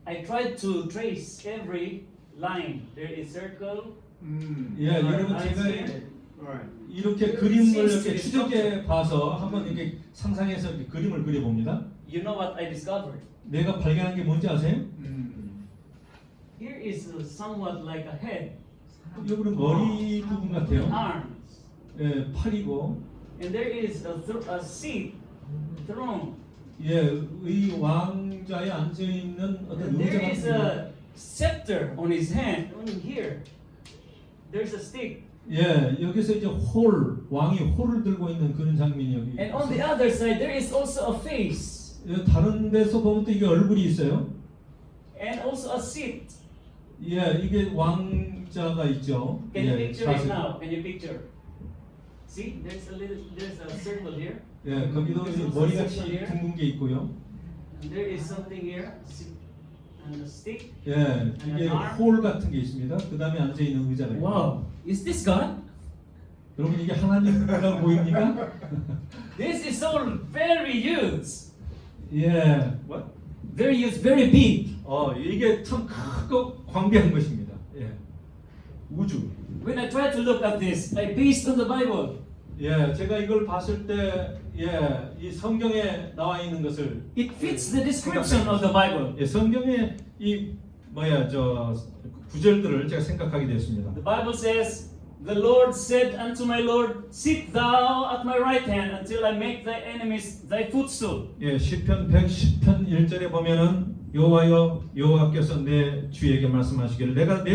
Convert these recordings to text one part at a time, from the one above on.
I tried to trace every line. There is circle. 예, 여러분 제가 이렇게 그림을 이렇게 추적해 봐서 한번 이렇게 상상해서 이렇게 그림을 그려봅니다. You know what I discovered? 내가 발견한 게 뭔지 아세요? Here is somewhat like a head, 여기는 머리 부분 같아요. arms, 예, 팔이고, and there is a seat, throne. 예, 의 왕자에 앉아 있는 어떤 And 의자 there is 같은 거. a scepter on his hand, on here. There's a stick. 예, 여기서 이제 왕이 홀을 들고 있는 그런 장면이 여기. And on the other side, there is also a face 예, 다른 데서 보면 또 이게 얼굴이 있어요. and also a seat. 예, 이게 왕자가 있죠. Can you 예, picture it 자세. now? Can you picture? See, there's a circle here. 예, 거기도 이제 머리같이 둥근 게 있고요. And there is something here, and a stick. 예, 이게 홀 같은 게 있습니다. 그 다음에 앉아 있는 의자가 있고. Wow, is this God? 여러분 이게 하나님이라고 보입니까? This is all very huge. 예, what? Very huge, very big. 이게 참 크고 광대한 것입니다. 예, 우주. When I try to look at this, I based on the Bible. 예, 제가 이걸 봤을 때, 예, 이 성경에 나와 있는 것을 It fits the description of the Bible. 예, 성경의 이 구절들을 제가 생각하게 됐습니다. The Bible says, "The Lord said unto my Lord, Sit thou at my right hand until I make thy enemies thy footstool." 예, 시편 110편 1절에 보면은 여호와께서 내 주에게 말씀하시기를 내가 내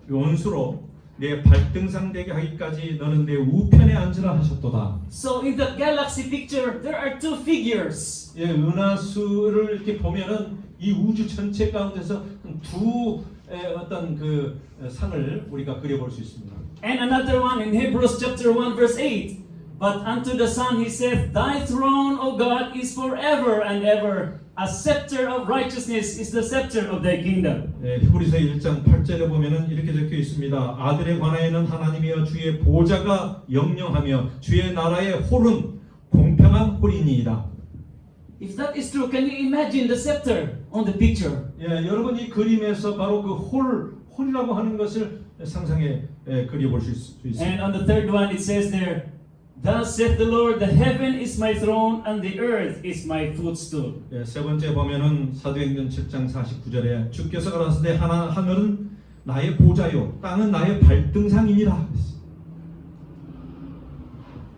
원수로 내 발등상 되게 하기까지 너는 내 우편에 앉으라 하셨도다. So in the galaxy picture, there are two figures. 예, 은하수를 이렇게 보면은 이 우주 전체 가운데서 두 어떤 그 상을 우리가 그려볼 수 있습니다. And another one in Hebrews chapter 1 verse 8. But unto the Son he saith, Thy throne, O God, is forever and ever. A scepter of righteousness is the scepter of thy kingdom. 예, 히브리서 1장 8절에 보면은 이렇게 적혀 있습니다. 아들에 관하여는 하나님이여 주의 보좌가 영영하며 주의 나라의 홀은 공평한 홀이니이다. If that is true, can you imagine the scepter on the picture? 예, 여러분 이 그림에서 바로 그 홀이라고 하는 것을 상상해 그려볼 수 있습니다. And on the third one it says there, Thus saith the Lord, the heaven is my throne and the earth is my footstool. 예, 세 번째 보면은 사도행전 7장 49절에 주께서 가라사대 하늘은 나의 보좌요 땅은 나의 발등상이니라.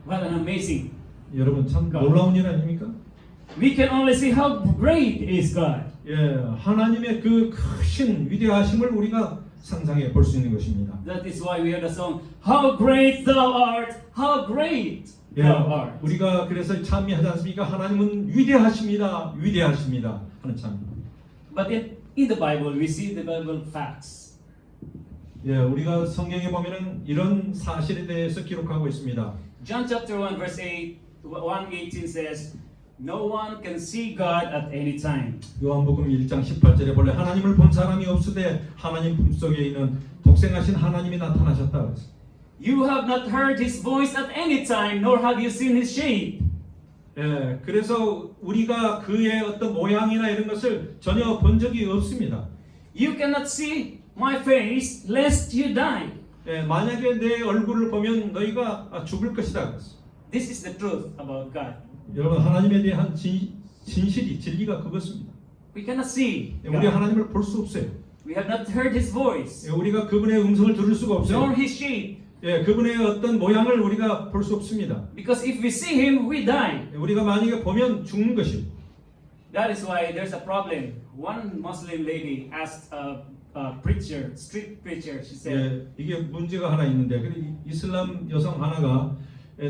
What an amazing. 여러분 참 놀라운 일 아닙니까? We can only see how great is God. 예, 하나님의 그 크신 위대하심을 우리가 상상해 볼 수 있는 것입니다. That is why we have the song, How great thou art, how great 예, thou art. 우리가 그래서 찬미하지 않습니까? 하나님은 위대하십니다. 위대하십니다. 하는 찬미. But in the Bible, we see the Bible facts. 예, 우리가 성경에 보면은 이런 사실에 대해서 기록하고 있습니다. John chapter 1 verse 1:18 says, No one can see God at any time. 요한복음 1장 18절에 본래 하나님을 본 사람이 없으되 하나님 품속에 있는 독생하신 하나님이 나타나셨다 그랬어요. You have not heard His voice at any time, nor have you seen His shape. 예, 그래서 우리가 그의 어떤 모양이나 이런 것을 전혀 본 적이 없습니다. You cannot see my face, lest you die. 예, 만약에 내 얼굴을 보면 너희가 죽을 것이다 그랬어요. This is the truth about God. 여러분 하나님에 대한 진실이 진리가 그것입니다. We cannot see 예, 우리 God. 하나님을 볼 수 없어요. We have not heard His voice, 예, 우리가 그분의 음성을 들을 수가 없어요. nor His shape. 예, 그분의 어떤 모양을 우리가 볼 수 없습니다. Because if we see Him, we die. 예, 우리가 만약에 보면 죽는 것이요. That is why there's a problem. One Muslim lady asked a preacher, street preacher, she said, 예, 이게 문제가 하나 있는데 이슬람 여성 하나가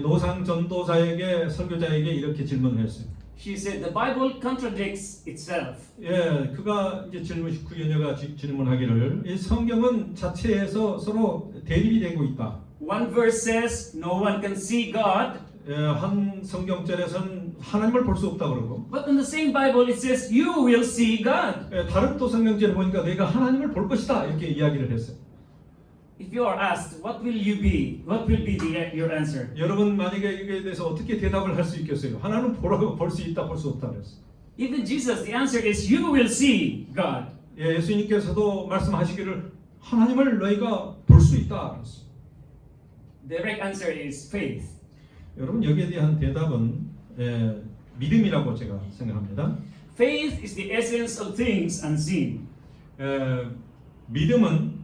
노상 전도사에게 설교자에게 이렇게 질문을 했어요. she said, the Bible contradicts itself. 예, 그가 이제 그 여녀가 질문하기를 이 성경은 자체에서 서로 대립이 되고 있다. One verse says, no one can see God. 예, 한 성경절에서는 하나님을 볼 수 없다 그러고. But in the same Bible it says, you will see God. 예, 다른 또 성경절에 보니까 내가 하나님을 볼 것이다 이렇게 이야기를 했어요. If you are asked, what will you be? What will be your answer? 여러분 만약에 이거에 대해서 어떻게 대답을 할 수 있겠어요? 하나님 보라고 볼 수 있다, 볼 수 없다 그랬어요. Even Jesus, the answer is you will see God. 예, 예수님께서도 말씀하시기를 하나님을 너희가 볼 수 있다. 그랬어요. The right answer is faith. 여러분 여기에 대한 대답은 믿음이라고 제가 생각합니다. Faith is the essence of things unseen. 믿음은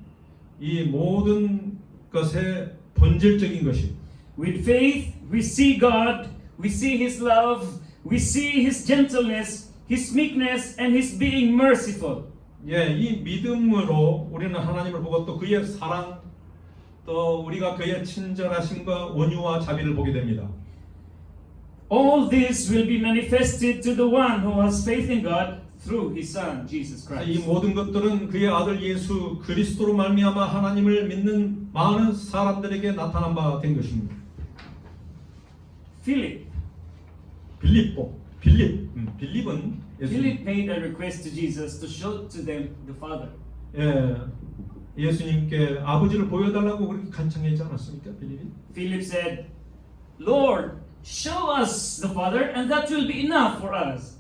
이 모든 것의 본질적인 것이. With faith, we see God, we see His love, we see His gentleness, His meekness, and His being merciful. 예, 이 믿음으로 우리는 하나님을 보고 또 그의 사랑, 또 우리가 그의 친절하심과 온유와 자비를 보게 됩니다. All this will be manifested to the one who has faith in God through His Son, Jesus 이 Christ. 모든 것들은 그의 아들 예수 그리스도로 말미암아 하나님을 믿는 많은 사람들에게 나타난 바 된 것입니다. Philip 빌립은 Philip made a request to Jesus to show to them the Father. 예수님께 아버지를 보여달라고 그렇게 간청하지 않았습니까, 빌립이? Philip said, Lord, show us the Father, and that will be enough for us.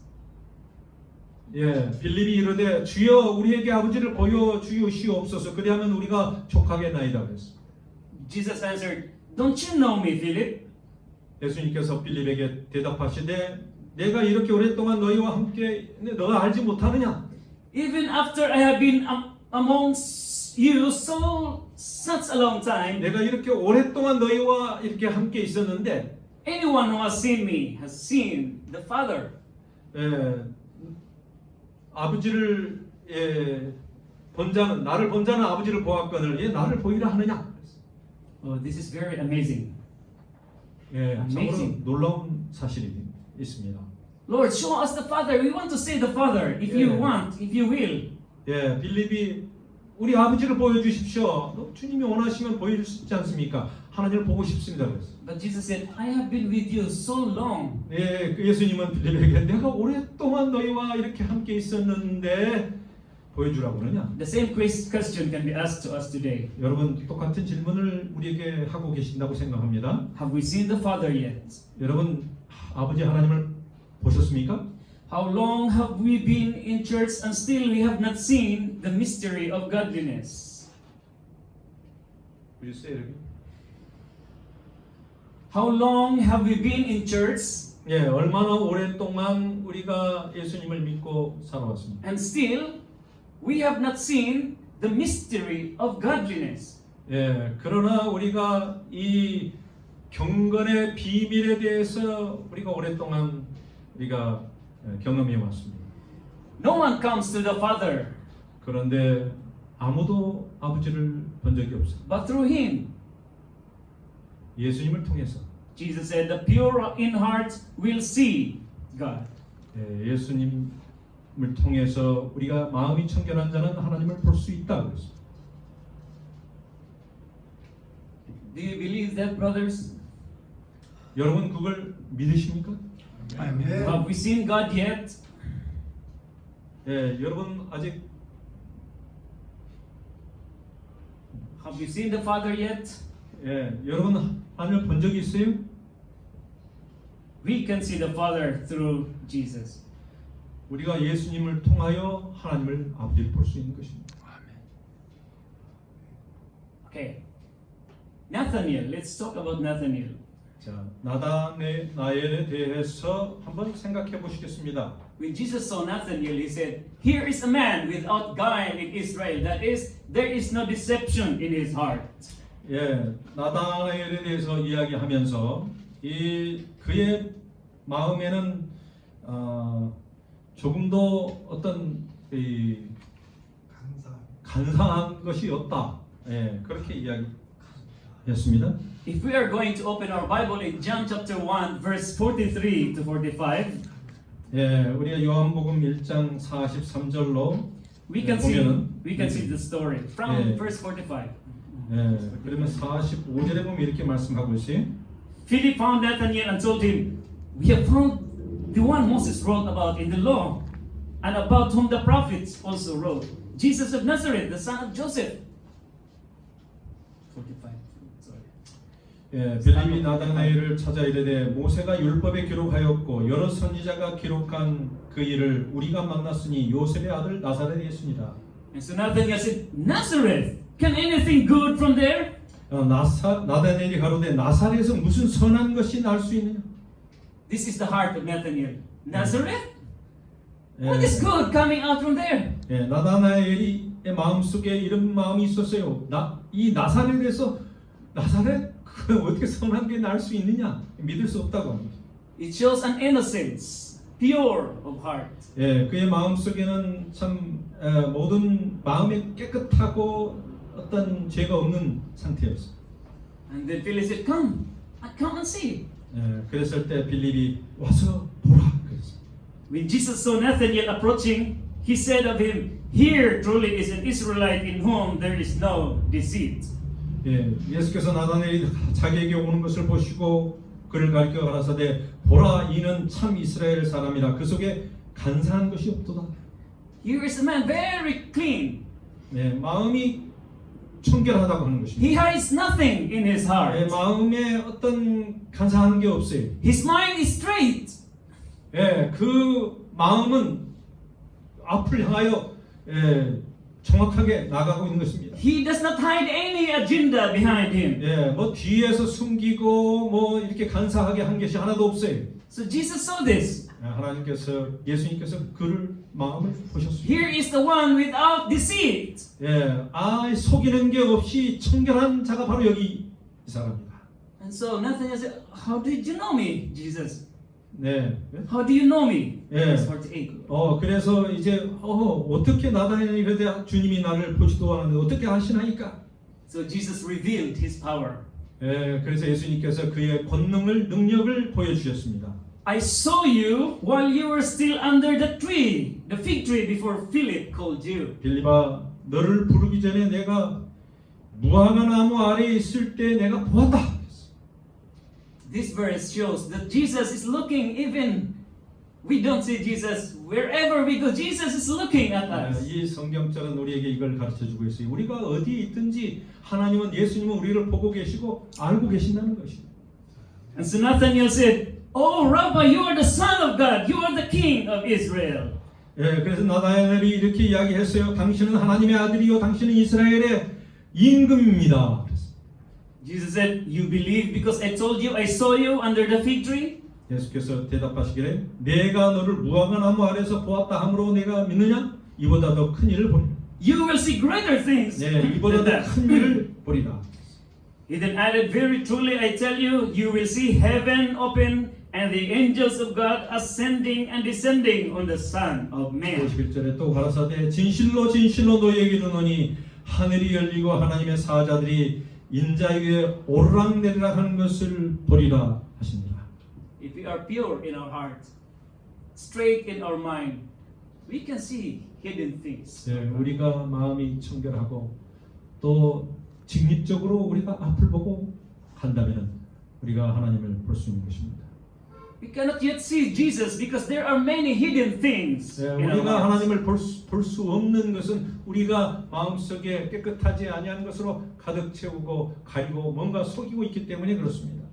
예, 빌립이 이르되 주여 우리에게 아버지를 보여주시옵소서. 그리하면 우리가 족하겠나이다 그랬어. Jesus answered, Don't you know me, Philip? 예수님께서 빌립에게 대답하시되 내가 이렇게 오랫동안 너희와 함께 너가 알지 못하느냐? Even after I have been amongst you such a long time, 내가 이렇게 오랫동안 너희와 이렇게 함께 있었는데 anyone who has seen me has seen the Father. 아버지를 본 자는 나를 본 자는 아버지를 보았거늘 나를 보이라 하느냐? Oh, this is very amazing. 참으로 Amazing. 놀라운 사실이 있습니다. Lord, show us the Father. We want to see the Father. If you want, if you will. 빌립이 우리 아버지를 보여주십시오. 주님이 원하시면 보여줄 수 있지 않습니까? 하나님을 보고 싶습니다. 그랬어요. But Jesus said, I have been with you so long. 예수님은 빌립에게 내가 오랫동안 너희와 이렇게 함께 있었는데 보여주라고 그러냐? The same question can be asked to us today. 여러분 똑같은 질문을 우리에게 하고 계신다고 생각합니다. Have we seen the Father yet? 여러분 아버지 하나님을 보셨습니까? How long have we been in church and still we have not seen the mystery of godliness? Will you say it again? How long have we been in church 얼마나 오랫동안 우리가 예수님을 믿고 살아왔습니까? and still we have not seen the mystery of godliness? 그러나 우리가 이 경건의 비밀에 대해서 우리가 오랫동안 우리가 경험해 왔습니다. No one comes to the Father 그런데 아무도 아버지를 본 적이 없어요. but through Him. 예수님을 통해서. Jesus said, the pure in heart will see God. 예수님을 통해서 우리가 마음이 청결한 자는 하나님을 볼 수 있다 그랬어요. Do you believe that, brothers? 여러분 그걸 믿으십니까? Have we seen God yet? 여러분 아직 Have you seen the Father yet? 여러분 하나님을 본 적이 있어요? We can see the Father through Jesus. 우리가 예수님을 통하여 하나님을 아버지를 볼 수 있는 것입니다. Okay. Nathaniel, let's talk about Nathaniel. 자, 나다나엘에 대해서 한번 생각해 보시겠습니다. When Jesus saw Nathaniel, he said, Here is a man without guile in Israel. That is, there is no deception in his heart. 나다나엘에 대해서 이야기하면서 그의 마음에는 조금도 어떤 간사한 것이 없다. 그렇게 이야기했습니다. If we are going to open our Bible in John chapter 1, verse 43 to 45, 우리가 요한복음 1장 43절로 we can see the story from verse 45. 그러면 45절에 보면 이렇게 말씀하고 있어요. Philip found Nathanael and told him, We have found the one Moses wrote about in the law, and about whom the prophets also wrote, Jesus of Nazareth, the son of Joseph. 45. Sorry. 예, 빌립이 나다나엘을 찾아 이르되 모세가 율법에 기록하였고 여러 선지자가 기록한 그 일을 우리가 만났으니 요셉의 아들 나사렛 예수니라. And so Nathanael said, Nazareth, can anything good from there? 나다나엘이 가로되 나사렛에서 무슨 선한 것이 날 수 있느냐? This is the heart of Nathanael. Nazareth? 예, What is good coming out from there? 예, 나다나엘의 마음속에 이런 마음이 있었어요. 이 나사렛에서 나사렛 그 어떻게 선한 게 날 수 있느냐? 믿을 수 없다고 합니다. It shows an innocence, pure of heart. 예, 그의 마음속에는 참 모든 마음이 깨끗하고 어떤 죄가 없는 상태였어요. And then Philip said, come and see. 예, 그랬을 때 빌립이 와서 보라 그랬어요. When Jesus saw Nathanael approaching, he said of him, here truly is an Israelite in whom there is no deceit. 예, 예수께서 나다나엘이 자기에게 오는 것을 보시고 그를 가리켜 가라사대 보라 이는 참 이스라엘 사람이라 그 속에 간사한 것이 없도다. Here is a man very clean. 예, 마음이 청결하다고 하는 것입니다. He hides nothing in his 예, heart. 마음에 어떤 간사한 게 없어요. His mind is straight. 예, 그 마음은 앞을 향하여 정확하게 나가고 있는 것입니다. He does not hide any agenda behind him. 예, 뭐 뒤에서 숨기고 뭐 이렇게 간사하게 한 것이 하나도 없어요. So Jesus saw this. 하나님께서 예수님께서 그를 마음을 보셨습니다. Here is the one without deceit. 예, 속이는 게 없이 청결한 자가 바로 여기 이 사람이다. And so Nathanael said, how did you know me, Jesus? 네. How do you know me? 예. Verse 48. 그래서 이제 어떻게 나다나엘이 그때 주님이 나를 보지도 않았는데 어떻게 아시나이까? So Jesus revealed his power. 예, 그래서 예수님께서 그의 권능을 능력을 보여주셨습니다. I saw you while you were still under the tree, the fig tree, before Philip called you. 빌립아, 너를 부르기 전에 내가 무화과 나무 아래에 있을 때 내가 보았다. This verse shows that Jesus is looking even, we don't see Jesus wherever we go. Jesus is looking at us. 이 성경절은 우리에게 이걸 가르쳐주고 있어요. 우리가 어디 있든지 하나님은 예수님은 우리를 보고 계시고 알고 계신다는 것입니다. And so Nathanael said, Oh, Rabbi, you are the Son of God. You are the King of Israel. 예, 그래서 나다나엘이 이렇게 이야기했어요. 당신은 하나님의 아들이요, 당신은 이스라엘의 임금입니다. Jesus said, You believe because I told you I saw you under the fig tree? 예수께서 대답하시기를 내가 너를 무화과 나무 아래서 보았다 함으로 내가 믿느냐? 이보다 더 큰 일을 보리라. You will see greater things 네, 이보다 than 더 that. 큰 일을 보리라. He then added, Very truly I tell you, you will see heaven open and the angels of God ascending and descending on the Son of Man. 51절에 또 가라사대 진실로 진실로 너희에게 이르노니 하늘이 열리고 하나님의 사자들이 인자 위에 오르락내리락 하는 것을 보리라 하시니라. If we are pure in our heart, straight in our mind, we can see hidden things. 네, 우리가 마음이 청결하고 또 직립적으로 우리가 앞을 보고 간다면 우리가 하나님을 볼 수 있는 것입니다. We cannot yet see Jesus because there are many hidden things. 네, in our 우리가 hearts. 하나님을 볼 수 없는 것은 우리가 마음속에 깨끗하지 아니한 것으로 가득 채우고 가리고 뭔가 속이고 있기 때문에 그렇습니다.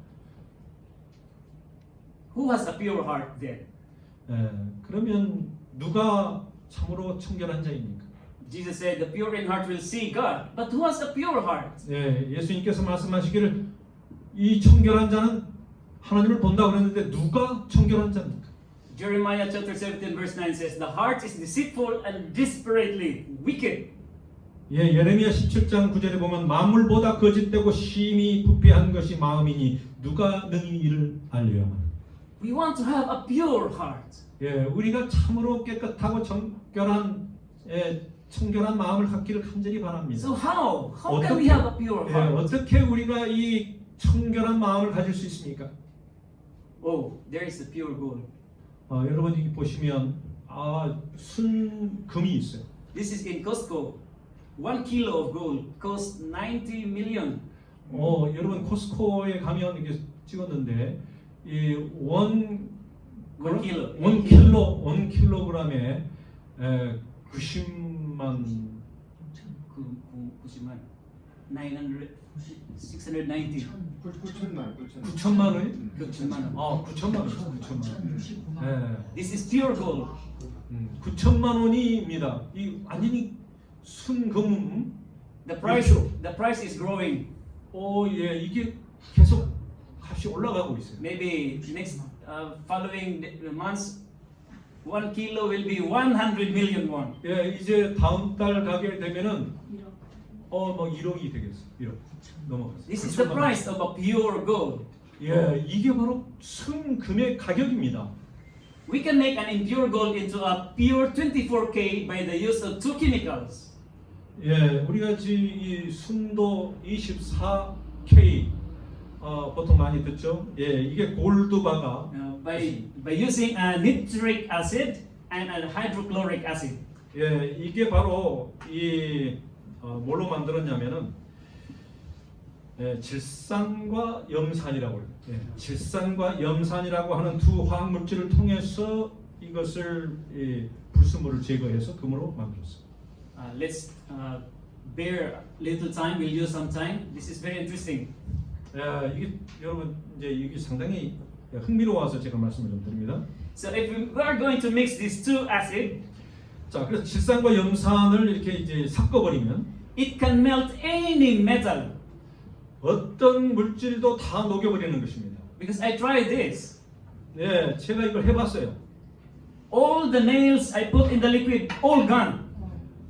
Who has a pure heart then? 네, 그러면 누가 참으로 청결한 자입니까? Jesus said, the pure in heart will see God. But who has a pure heart? 네, 예수님께서 말씀하시기를 이 청결한 자는 하나님을 본다고 그랬는데 누가 청결한 자입니까? Jeremiah chapter 17 verse 9 says, The heart is deceitful and desperately wicked. 예, 예레미야 17장 9절에 보면 만물보다 거짓되고 심히 부패한 것이 마음이니 누가 능히 이를 알려야 하나. We want to have a pure heart. 예, 우리가 참으로 깨끗하고 청결한 마음을 갖기를 간절히 바랍니다. So how? How can we have a pure 예, heart? 어떻게 우리가 이 청결한 마음을 가질 수 있습니까? Oh, there is a pure gold. 여러분 여기 보시면 순금이 있어요. This is in Costco. 1 kilo of gold costs 90 million. 여러분 코스코에 가면 이렇게 찍었는데 이 원 킬로그램에 90만 90만. 900, 690. 9천만 원이? 9천만 원. 9천만 원. 9천만 원. 예. This is pure gold. 9천만 원입니다. 이 완전히 순금. The price is growing. 예, 이게 계속 값이 올라가고 있어요. Maybe next following months, 1 kilo will be 100 million won. 예, 이제 다음 달 가게 되면은 뭐 1억이 되겠어. 1억 넘어갔어요. This is the 9천만 원. price of a pure gold. 예, 이게 바로 순금의 가격입니다. We can make an impure gold into a pure 24K by the use of two chemicals. 예, 우리가 지금 이 순도 24K 보통 많이 듣죠. 예, 이게 골드바가 By using a nitric acid and a hydrochloric acid. 예, 이게 바로 이 뭘로 만들었냐면은 질산과 염산이라고 해요. 질산과 염산이라고 하는 두 화학 물질을 통해서 이것을 불순물을 제거해서 금으로 만들었어요. Let's bear little time. We'll use some time. This is very interesting. 이게 여러분 이제 이게 상당히 흥미로워서 제가 말씀을 좀 드립니다. So if we are going to mix these two acids, 자, 그래서 질산과 염산을 이렇게 이제 섞어버리면 it can melt any metal. 어떤 물질도 다 녹여버리는 것입니다. Because I tried this. 네, 제가 이걸 해봤어요. All the nails I put in the liquid, all gone.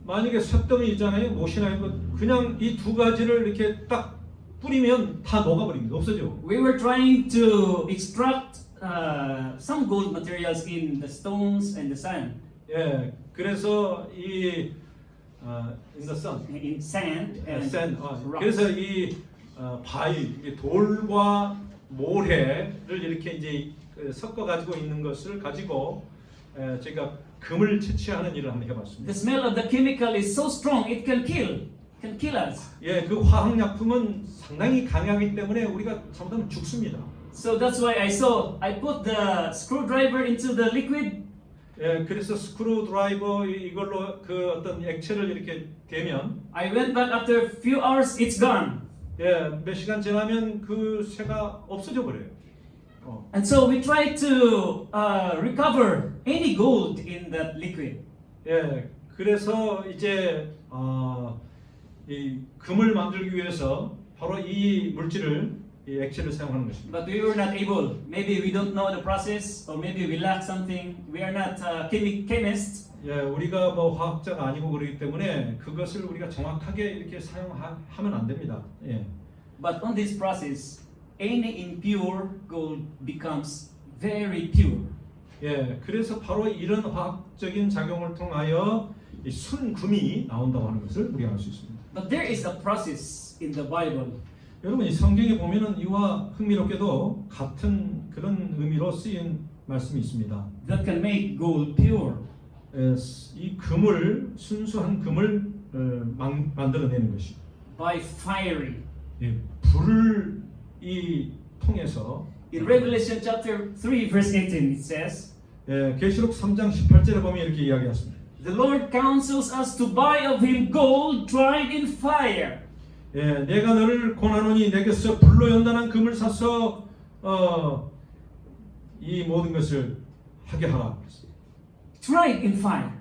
만약에 쇳덩이 있잖아요, 못이나 이거 그냥 이 두 가지를 이렇게 딱 뿌리면 다 녹아버립니다. 없어져. We were trying to extract some gold materials in the stones and the sand. 예, 그래서 이 in the sun, In sand and sand, rocks. 그래서 이 바위, 이 돌과 모래를 이렇게 이제 섞어 가지고 있는 것을 가지고 제가 금을 채취하는 일을 한번 해봤습니다. The smell of the chemical is so strong it can kill us. 예, 그 화학약품은 상당히 강하기 때문에 우리가 잘못하면 죽습니다. So that's why I put the screwdriver into the liquid. 예, 그래서 스크루 드라이버 이걸로 그 어떤 액체를 이렇게 대면 I went back after a few hours, it's gone. 예, 몇 시간 지나면 그 새가 없어져 버려요. And so we tried to recover any gold in that liquid. 예, 그래서 이제 이 금을 만들기 위해서 바로 이 물질을 이 액체를 사용하는 것입니다. But we were not able. Maybe we don't know the process, or maybe we lack something. We are not chemists. 예, 우리가 뭐 화학자가 아니고 그러기 때문에 그것을 우리가 정확하게 이렇게 사용하면 안 됩니다. 예. But on this process, any impure gold becomes very pure. 예, 그래서 바로 이런 화학적인 작용을 통하여 이 순금이 나온다고 하는 것을 우리가 알 수 있습니다. But there is a process in the Bible. 여러분 이 성경에 보면은 이와 흥미롭게도 같은 그런 의미로 쓰인 말씀이 있습니다. That can make gold pure. 이 금을 순수한 금을 만들어내는 것이 By fiery. 불을 이 통해서 In Revelation chapter 3 verse 18 it says, 계시록 3장 18절에 보면 이렇게 이야기했습니다. The Lord counsels us to buy of him gold tried in fire. 내가 너를 권하노니 내게서 불로 연단한 금을 사서 이 모든 것을 하게 하라. Tried in fire.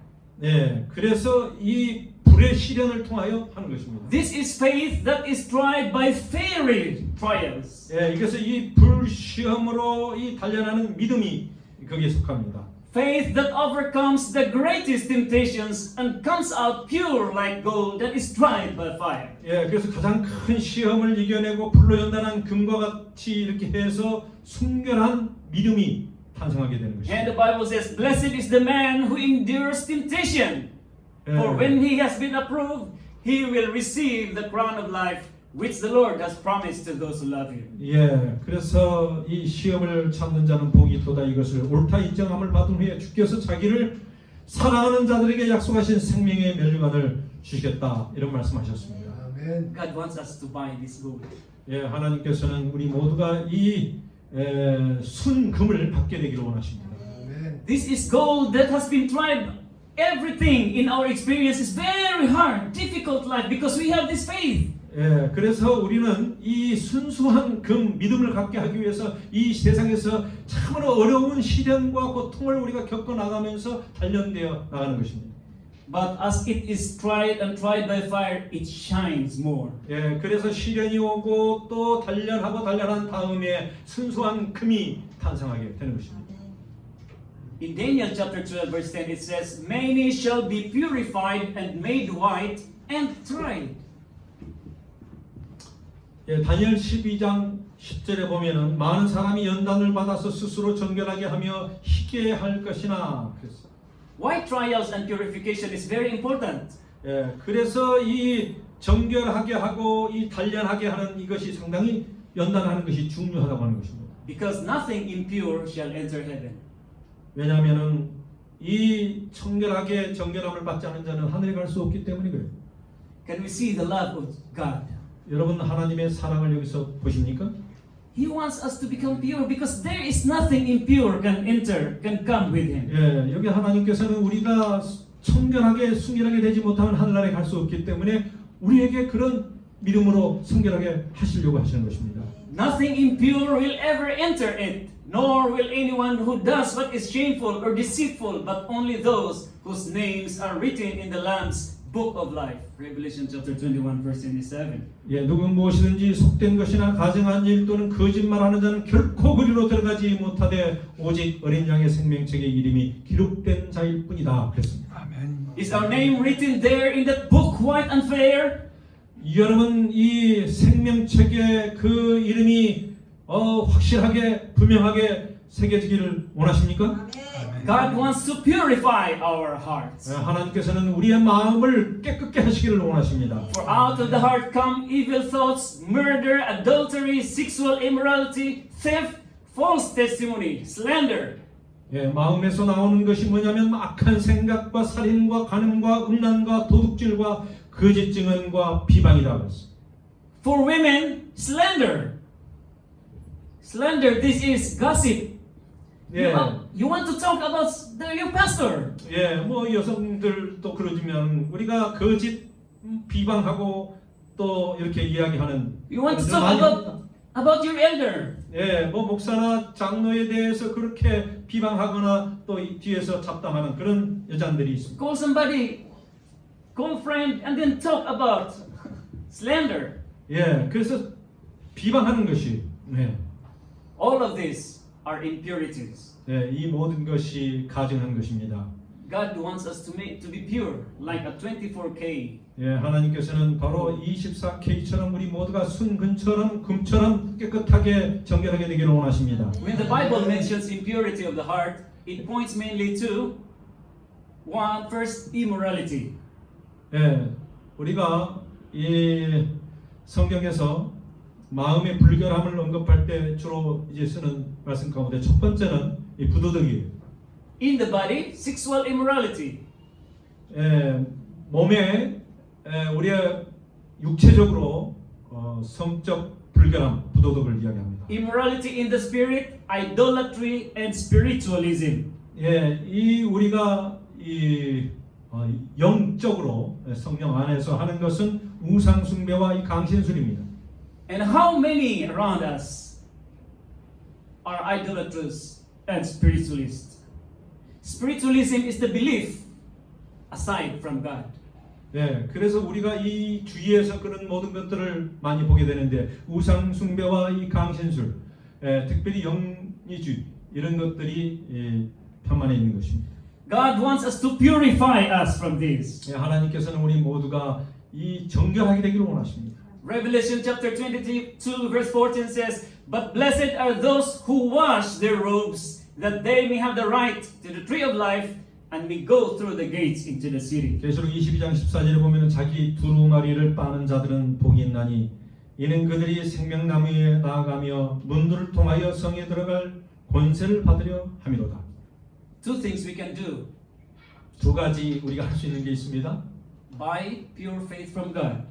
그래서 이 불의 시련을 통하여 하는 것입니다. This is faith that is tried by fiery trials. 이것은 이 불 시험으로 이 단련하는 믿음이 거기에 속합니다. Faith that overcomes the greatest temptations and comes out pure like gold that is tried by fire. 그래서 가장 큰 시험을 이겨내고 불로 연단한 금과 같이 이렇게 해서 순결한 믿음이 탄생하게 되는 것입니다. And the Bible says, "Blessed is the man who endures temptation, for when he has been approved, he will receive the crown of life which the Lord has promised to those who love him." 그래서 이 시험을 참는 자는 복이 있도다. 이것을 옳다 인정함을 받은 후에 주께서 자기를 사랑하는 자들에게 약속하신 생명의 면류관을 주시겠다. 이런 말씀하셨습니다. 아멘. God wants us to buy this gold. 하나님께서는 우리 모두가 이 순금을 받게 되기를 원하십니다. 아멘. This is gold that has been tried. Everything in our experience is very hard, difficult life because we have this faith. 예, 그래서 우리는 이 순수한 그 믿음을 갖게 하기 위해서 이 세상에서 참으로 어려운 시련과 고통을 우리가 겪어 나가면서 단련되어 나가는 것입니다. But as it is tried and tried by fire, it shines more. 예, 그래서 시련이 오고 또 단련한 다음에 순수한 금이 탄생하게 되는 것입니다. In Daniel chapter 12 verse 10 it says, Many shall be purified and made white and tried. 예, 다니엘 12장 10절에 보면은 많은 사람이 연단을 받아서 스스로 정결하게 하며 희게 할 것이나 그랬어. Why trials and purification is very important? 예, 그래서 이 정결하게 하고 이 단련하게 하는 이것이 상당히 연단하는 것이 중요하다고 하는 것입니다. Because nothing impure shall enter heaven. 왜냐하면은 이 청결하게 정결함을 받지 않은 자는 하늘에 갈 수 없기 때문에 그래요. Can we see the love of God? 여러분 하나님의 사랑을 여기서 보십니까? He wants us to become pure because there is nothing impure can come with Him. 예, 여기 하나님께서는 우리가 청결하게 순결하게 되지 못하면 하늘나라에 갈 수 없기 때문에 우리에게 그런 믿음으로 순결하게 하시려고 하시는 것입니다. Nothing impure will ever enter it, nor will anyone who does what is shameful or deceitful, but only those whose names are written in the Lamb's book of life. Revelation chapter 21 verse 27. 예, 누구 무엇이든지 속된 것이나 가증한 일 또는 거짓말하는 자는 결코 그리로 들어가지 못하되 오직 어린 양의 생명책에 이름이 기록된 자일 뿐이다. 그랬습니다. 아멘. Is our name written there in that book white and fair? 여러분 이 생명책에 그 이름이 확실하게 분명하게 새겨지기를 원하십니까? God wants to purify our hearts. 하나님께서는 우리의 마음을 깨끗게 하시기를 원하십니다. For out of the heart come evil thoughts, murder, adultery, sexual immorality, theft, false testimony, slander. 예, 마음에서 나오는 것이 뭐냐면 악한 생각과 살인과 간음과 음란과 도둑질과 거짓 증언과 비방이다 그랬어요. For women, slander. Slander, this is gossip. 예, You want to talk about your pastor. 예, 뭐 여성들도 그러지만 우리가 거짓 비방하고 또 이렇게 이야기하는 You want to 그런 talk 많이 about your elder. 예, 뭐 목사나 장로에 대해서 그렇게 비방하거나 또 이 뒤에서 잡담하는 그런 여자들이 있습니다. Call somebody, call friend, and then talk about slander. 예, 그래서 비방하는 것이 All of these are impurities. 예, 이 모든 것이 가증한 것입니다. God wants us to be pure, like a 24K. 예, 하나님께서는 바로 24K처럼 우리 모두가 순금처럼 금처럼 깨끗하게 정결하게 되기를 원하십니다. When the Bible mentions impurity of the heart, it points mainly to first, immorality. 예, 우리가 이 성경에서 마음의 불결함을 언급할 때 주로 이제 쓰는 말씀 가운데 첫 번째는 이 부도덕이에요. In the body, sexual immorality. 예, 몸에 우리의 육체적으로 성적 불결함, 부도덕을 이야기합니다. Immorality in the spirit, idolatry and spiritualism. 예, 이 우리가 이 영적으로 성령 안에서 하는 것은 우상 숭배와 이 강신술입니다. And how many around us are idolaters and spiritualists? Spiritualism is the belief aside from God. 예, 그래서 우리가 이 주위에서 그런 모든 것들을 많이 보게 되는데 우상 숭배와 이 강신술, 특별히 영리주의 이런 것들이 편만에 있는 것입니다. God wants us to purify us from this. 예, 하나님께서는 우리 모두가 이 정결하게 되기를 원하십니다. Revelation chapter 22 verse 14 says, But blessed are those who wash their robes, that they may have the right to the tree of life, and may go through the gates into the city. 계시록 22장 14절에 보면 자기 두루마리를 빠는 자들은 복이 있나니 이는 그들이 생명나무에 나아가며 문들을 통하여 성에 들어갈 권세를 받으려 함이로다. Two things we can do. 두 가지 우리가 할 수 있는 게 있습니다. By pure faith from God.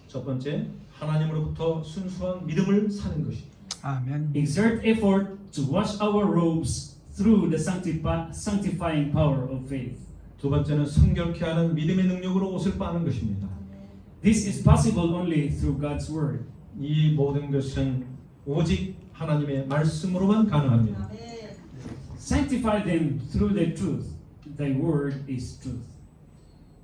첫 번째, 하나님으로부터 순수한 믿음을 사는 것이. 아멘. Exert effort to wash our robes through the sanctifying power of faith. 두 번째는 성결케 하는 믿음의 능력으로 옷을 빠는 것입니다. This is possible only through God's word. 이 모든 것은 오직 하나님의 말씀으로만 가능합니다. Sanctify them through the truth. Thy word is truth.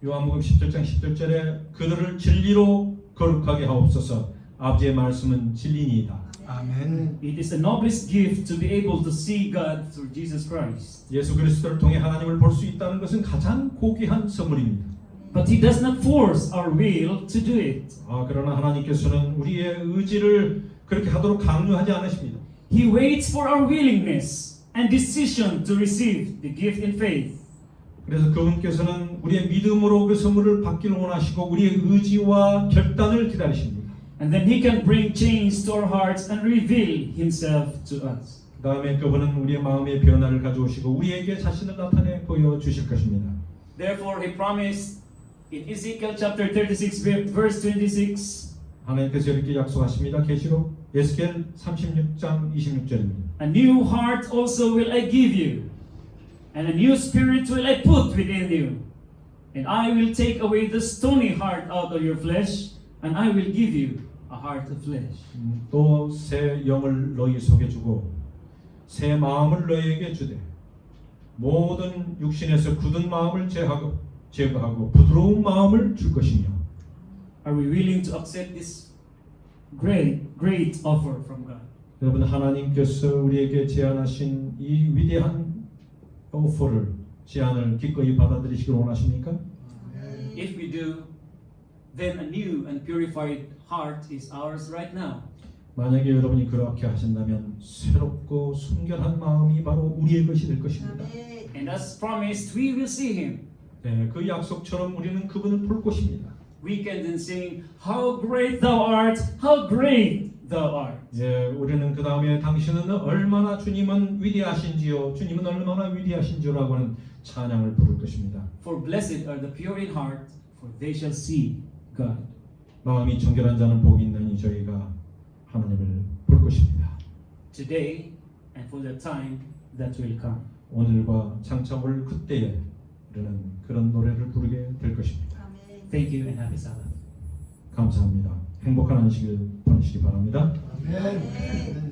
요한복음 17장 11절에 그들을 진리로 거룩하게 하옵소서. 아버지의 말씀은 진리니이다. 아멘. It is the noblest gift to be able to see God through Jesus Christ. 예수 그리스도를 통해 하나님을 볼 수 있다는 것은 가장 고귀한 선물입니다. But He does not force our will to do it. 그러나 하나님께서는 우리의 의지를 그렇게 하도록 강요하지 않으십니다. He waits for our willingness and decision to receive the gift in faith. 그래서 그분께서는 우리의 믿음으로 그 선물을 받기를 원하시고 우리의 의지와 결단을 기다리십니다. And then He can bring change to our hearts and reveal Himself to us. 그 다음에 그분은 우리의 마음의 변화를 가져오시고 우리에게 자신을 나타내 보여주실 것입니다. Therefore He promised in Ezekiel chapter 36 verse 26, 하나님께서 이렇게 약속하십니다. 계시록 에스겔 36장 26절입니다. a new heart also will I give you, and a new spirit will I put within you. And I will take away the stony heart out of your flesh, and I will give you a heart of flesh. 또 새 영을 너희 속에 주고 새 마음을 너희에게 주되 모든 육신에서 굳은 마음을 제거하고 부드러운 마음을 줄 것이며. Are we willing to accept this great offer from God? 여러분 하나님께서 우리에게 제안하신 이 위대한 오퍼를 제안을 기꺼이 받아들이시길 원하십니까? If we do, then a new and purified heart is ours right now. 만약에 여러분이 그렇게 하신다면 새롭고 순결한 마음이 바로 우리의 것이 될 것입니다. And as promised, we will see Him. 네, 그 약속처럼 우리는 그분을 볼 것입니다. We can then sing, How great Thou art, how great Thou art. 예, 우리는 그 다음에 당신은 얼마나 주님은 위대하신지요, 주님은 얼마나 위대하신지요라고 하는 찬양을 부를 것입니다. For blessed are the pure in heart, for they shall see God. 마음이 정결한 자는 복이 있나니 저희가 하나님을 볼 것입니다. Today and for the time that will come. 오늘과 장차 올 그때에 우리는 그런 노래를 부르게 될 것입니다. Thank you and happy Sabbath. 감사합니다. 행복한 안식일 보내시기 바랍니다. 아멘.